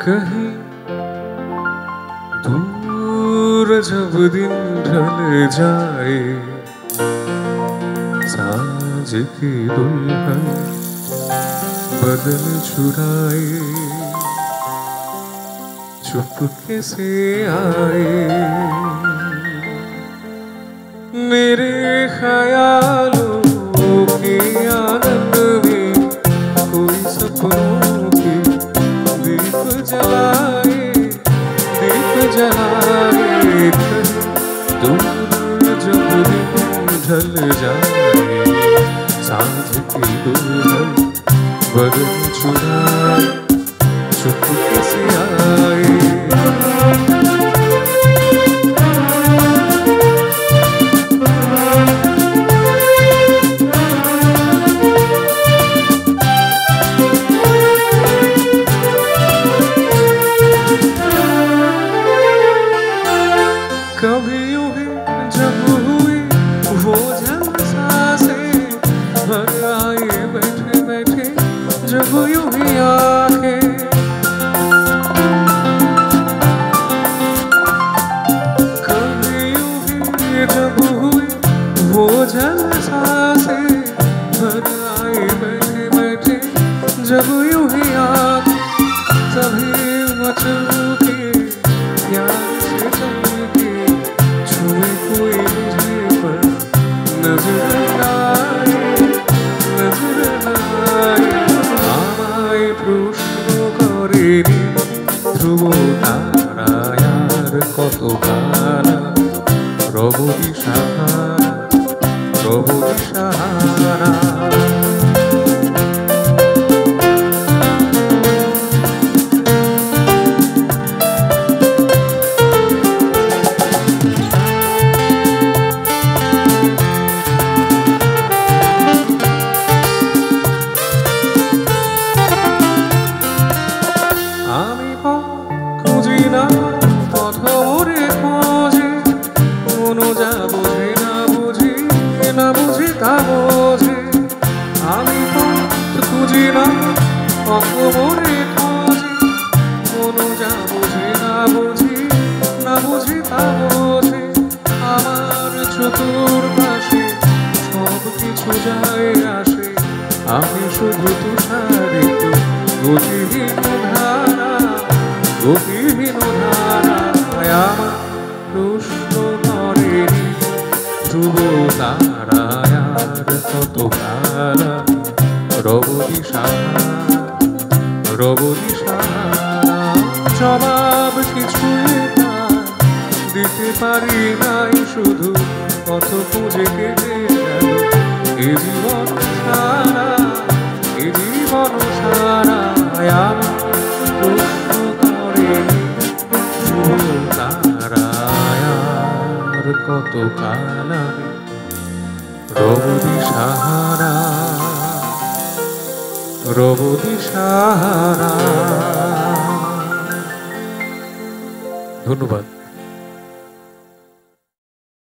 कहीं दूर जब दिन ढल जाए, साँझ की दुल्हन बदन चुराए, चुपके से आए मेरे ख्यालों के आंगन में, कोई सपनों के दीप जलाए, दीप जलाए। दूर जब दिन ढल जाए, साँझ की दुल्हन बदन चुराए, चुपके से आए। कभी यूं ही जब हुई वो सांसें, भर आए बैठे बैठे जब यूं ही आंखें। कभी यूं ही जब हुई वो सांसें, भर आए बैठे बैठे जब यूं ही आंखें। सभी मचल के प्यार से चमके, छुए कोई मुझे पर नजर आए, नजर आए। আমায় প্রশ্ন করেনি ধ্রুব তারায়ার কত কালা, রব দিশাহারা, রব দিশাহারা। আমি খুঁজি না পথ ওরে খোঁজে, মনো যা বোঝে না বুঝি, না বুঝি তা বোঝে। আমি খুঁজি না পথ ওরে খোঁজে, মনো যা বোঝে না বুঝি, না বুঝি তা বোঝে। আমার চতুর্পাশে সব কিছু যায় আসে, আমি শুধু তুষারিত গতিহীন ধারা, গতিহীন ধারায়। আমার প্রশ্ন করেনি ধ্রুব তারায়ার কত কালা, রব দিশাহারা, রব দিশাহারা। জবাব কিছুই দিতে পারি নাই, শুধু কত খুঁজে কেটে গেল এ জীবন সারা, এ জীবন সারা। আমার প্রশ্ন করেনি ধ্রুব তারায়ার কত কালা, রব দিশাহারা, রব দিশাহারা। ধন্যবাদ।